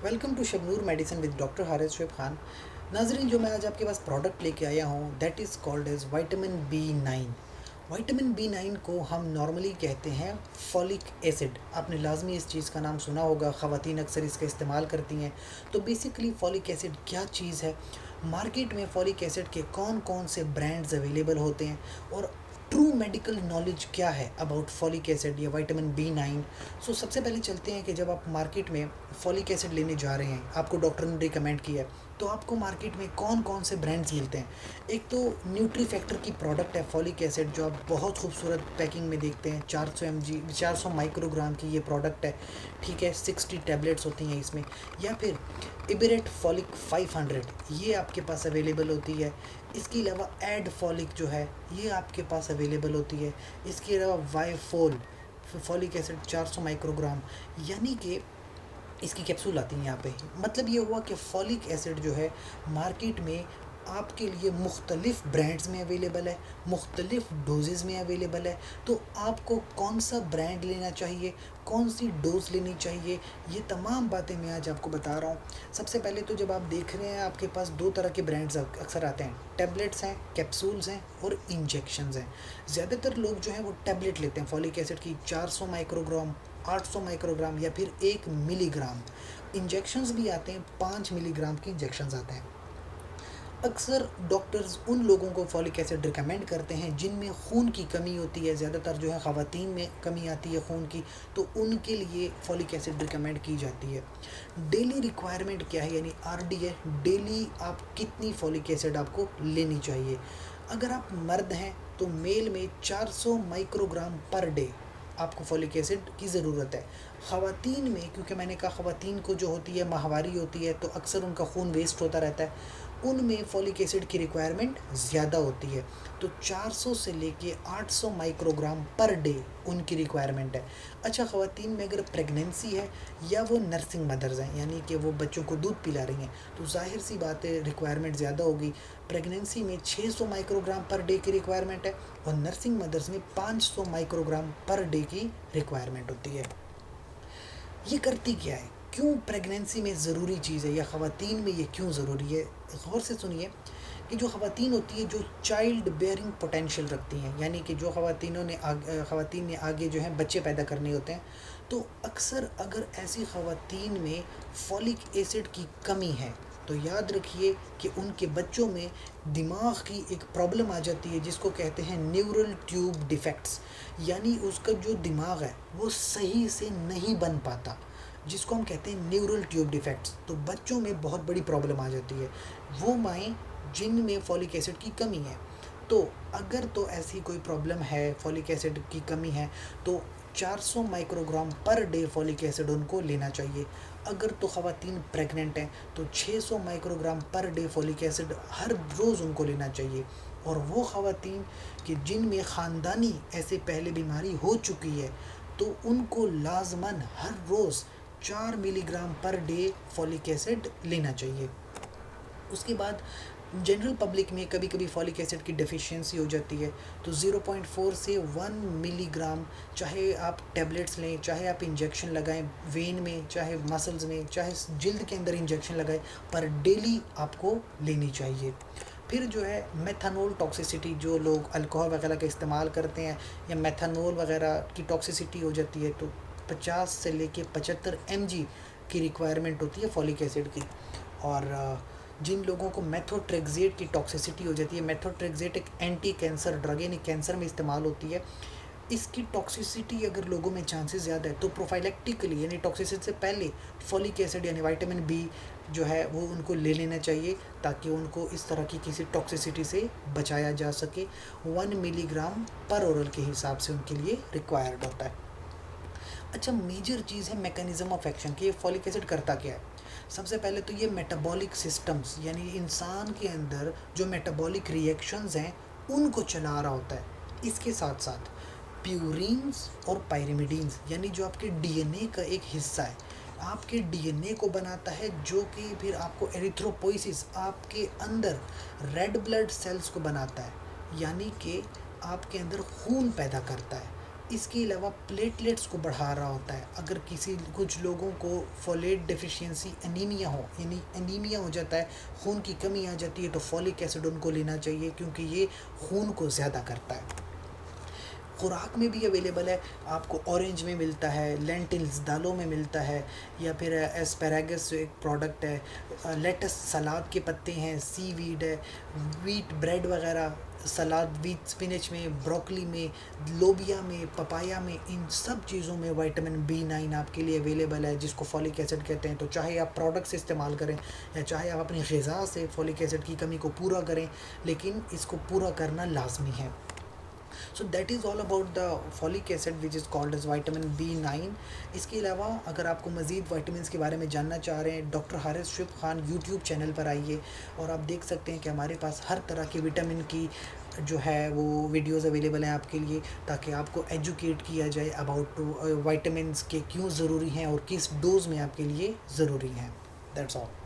Welcome to Shabnoor medicine with doctor Haris Shuaib Khan. नाजरीन, जो मैं आज आपके पास प्रोडक्ट लेके आया हूँ that is called as vitamin B9। Vitamin B9 को हम नॉर्मली कहते हैं फॉलिक एसिड। आपने लाजमी इस चीज़ का नाम सुना होगा, ख़वातीन अक्सर इसका इस्तेमाल करती हैं। तो बेसिकली फॉलिक एसिड क्या चीज़ है, मार्केट में फॉलिक एसिड के कौन कौन से ब्रांड्स अवेलेबल होते हैं और ट्रू मेडिकल नॉलेज क्या है अबाउट फॉलिक एसिड या विटामिन B9। सो सबसे पहले चलते हैं कि जब आप मार्केट में फॉलिक एसिड लेने जा रहे हैं, आपको डॉक्टर ने रिकमेंड किया है, तो आपको मार्केट में कौन कौन से ब्रांड्स मिलते हैं। एक तो न्यूट्री फैक्टर की प्रोडक्ट है फॉलिक एसिड, जो आप बहुत खूबसूरत पैकिंग में देखते हैं। 400 माइक्रोग्राम की ये प्रोडक्ट है, ठीक है। 60 टैबलेट्स होती हैं इसमें। या फिर इबरेट फॉलिक 500, ये आपके पास अवेलेबल होती है। इसके अलावा एड फॉलिक जो है ये आपके पास अवेलेबल होती है। इसके अलावा वाईफोल फॉलिक एसिड 400 माइक्रोग्राम, यानी कि इसकी कैप्सूल आती हैं यहाँ पे। मतलब ये हुआ कि फॉलिक एसिड जो है मार्केट में आपके लिए मुख्तलिफ़ ब्रांड्स में अवेलेबल है, मुख्तलिफ़ डोजेज़ में अवेलेबल है। तो आपको कौन सा ब्रांड लेना चाहिए, कौन सी डोज लेनी चाहिए, ये तमाम बातें मैं आज आपको बता रहा हूँ। सबसे पहले तो जब आप देख रहे हैं, आपके पास दो तरह के ब्रांड्स अक्सर आते हैं, टैबलेट्स हैं, कैप्सूल्स हैं और इंजेक्शंस हैं। ज़्यादातर लोग जो हैं वो टैबलेट लेते हैं फॉलिक एसिड की, 400 माइक्रोग्राम, 800 माइक्रोग्राम या फिर 1 मिलीग्राम। इंजेक्शंस भी आते हैं, 5 मिलीग्राम के इंजेक्शंस आते हैं। अक्सर डॉक्टर्स उन लोगों को फॉलिक एसिड रिकमेंड करते हैं जिनमें खून की कमी होती है, ज़्यादातर जो है ख़वातीन में कमी आती है खून की, तो उनके लिए फॉलिक एसिड रिकमेंड की जाती है। डेली रिक्वायरमेंट क्या है, यानी RD है, डेली आप कितनी फॉलिक एसिड आपको लेनी चाहिए। अगर आप मर्द हैं तो मेल में 400 माइक्रोग्राम पर डे आपको फॉलिक एसिड की ज़रूरत है। ख़वातीन में, क्योंकि मैंने कहा ख़वातीन को जो होती है माहवारी होती है, तो अक्सर उनका खून वेस्ट होता रहता है, उनमें फॉलिक एसिड की रिक्वायरमेंट ज़्यादा होती है। तो 400 से लेके 800 माइक्रोग्राम पर डे उनकी रिक्वायरमेंट है। अच्छा, ख़वातीन में अगर प्रेगनेंसी है या वो नर्सिंग मदर्स हैं, यानी कि वो बच्चों को दूध पिला रही हैं, तो जाहिर सी बात है रिक्वायरमेंट ज़्यादा होगी। प्रेगनेंसी में 600 माइक्रोग्राम पर डे की रिक्वायरमेंट है और नर्सिंग मदर्स में 500 माइक्रोग्राम पर डे की रिक्वायरमेंट होती है। ये करती क्या है, क्यों प्रेगनेंसी में ज़रूरी चीज़ है या ख़वातीन में ये क्यों ज़रूरी है। गौर से सुनिए कि जो ख़वातीन होती है जो चाइल्ड बेयरिंग पोटेंशियल रखती हैं, यानी कि जो ख़वातीन ने आगे जो है बच्चे पैदा करने होते हैं, तो अक्सर अगर ऐसी ख़वातीन में फॉलिक एसिड की कमी है तो याद रखिए कि उनके बच्चों में दिमाग की एक प्रॉब्लम आ जाती है जिसको कहते हैं न्यूरल ट्यूब डिफेक्ट्स, यानी उसका जो दिमाग है वो सही से नहीं बन पाता, जिसको हम कहते हैं न्यूरल ट्यूब डिफेक्ट्स। तो बच्चों में बहुत बड़ी प्रॉब्लम आ जाती है, वो माएँ जिनमें फॉलिक एसिड की कमी है। तो अगर तो ऐसी कोई प्रॉब्लम है, फॉलिक एसिड की कमी है, तो 400 microgram per day folic acid उनको लेना चाहिए। अगर तो ख़वातीन प्रेग्नेंट हैं तो 600 microgram per day folic acid हर रोज़ उनको लेना चाहिए। और वो ख़वातीन कि जिनमें ख़ानदानी ऐसे पहले बीमारी हो चुकी है, तो उनको लाजमन हर रोज़ 4 मिलीग्राम पर डे फॉलिक एसिड लेना चाहिए। उसके बाद जनरल पब्लिक में कभी कभी फॉलिक एसिड की डेफिशिएंसी हो जाती है, तो 0.4 से 1 मिलीग्राम, चाहे आप टैबलेट्स लें, चाहे आप इंजेक्शन लगाएं वेन में, चाहे मसल्स में, चाहे जिल्द के अंदर इंजेक्शन लगाएं, पर डेली आपको लेनी चाहिए। फिर जो है मेथनॉल टॉक्सिसिटी, जो लोग अल्कोहल वगैरह का इस्तेमाल करते हैं या मेथनॉल वगैरह की टॉक्सिसिटी हो जाती है, तो 50 से लेके 75 mg की रिक्वायरमेंट होती है फॉलिक एसिड की। और जिन लोगों को मेथोट्रेक्सेट की टॉक्सिसिटी हो जाती है, मेथोट्रेक्सेट एक एंटी कैंसर ड्रग यानी कैंसर में इस्तेमाल होती है, इसकी टॉक्सिसिटी अगर लोगों में चांसेस ज़्यादा है तो प्रोफाइलेक्टिकली यानी टॉक्सिसिटी से पहले फॉलिक एसिड यानी विटामिन बी जो है वो उनको ले लेना चाहिए, ताकि उनको इस तरह की किसी टॉक्सिसिटी से बचाया जा सके। 1 मिलीग्राम पर ओरल के हिसाब से उनके लिए रिक्वायर्ड होता है। अच्छा, मेजर चीज़ है मैकेनिज़्म ऑफ एक्शन कि ये फॉलिक एसिड करता क्या है। सबसे पहले तो ये मेटाबॉलिक सिस्टम्स, यानी इंसान के अंदर जो मेटाबॉलिक रिएक्शंस हैं उनको चला रहा होता है। इसके साथ साथ प्यूरिन्स और पायरिमिडीन्स, यानी जो आपके डीएनए का एक हिस्सा है, आपके डीएनए को बनाता है, जो कि फिर आपको एरिथ्रोपोइसिस, आपके अंदर रेड ब्लड सेल्स को बनाता है, यानी कि आपके अंदर खून पैदा करता है। इसके अलावा प्लेटलेट्स को बढ़ा रहा होता है। अगर कुछ लोगों को फोलेट डेफिशिएंसी एनीमिया हो, यानी एनीमिया हो जाता है, खून की कमी आ जाती है, तो फॉलिक एसिड उनको लेना चाहिए क्योंकि ये खून को ज़्यादा करता है। खुराक में भी अवेलेबल है, आपको ऑरेंज में मिलता है, लेंटिल्स दालों में मिलता है, या फिर एस्पैरागस जो एक प्रोडक्ट है, लेटस सलाद के पत्ते हैं, सी वीड है, वीट ब्रेड वगैरह सलाद, वीट स्पिनच में, ब्रोकली में, लोबिया में, पपाया में, इन सब चीज़ों में विटामिन B9 आपके लिए अवेलेबल है, जिसको फॉलिक एसिड कहते हैं। तो चाहे आप प्रोडक्ट्स इस्तेमाल करें या चाहे आप अपनी ग़िज़ा से फॉलिक एसिड की कमी को पूरा करें, लेकिन इसको पूरा करना लाजमी है। So that is all about the folic acid which is called as vitamin B9। इसके अलावा अगर आपको मज़ीद वाइटमिन के बारे में जानना चाह रहे हैं, doctor Haris Shuaib Khan YouTube channel पर आइए और आप देख सकते हैं कि हमारे पास हर तरह के विटामिन की जो है वो वीडियोस अवेलेबल हैं आपके लिए, ताकि आपको एजुकेट किया जाए अबाउट वाइटमिन के क्यों ज़रूरी हैं और किस डोज में आपके लिए ज़रूरी हैं। That's all.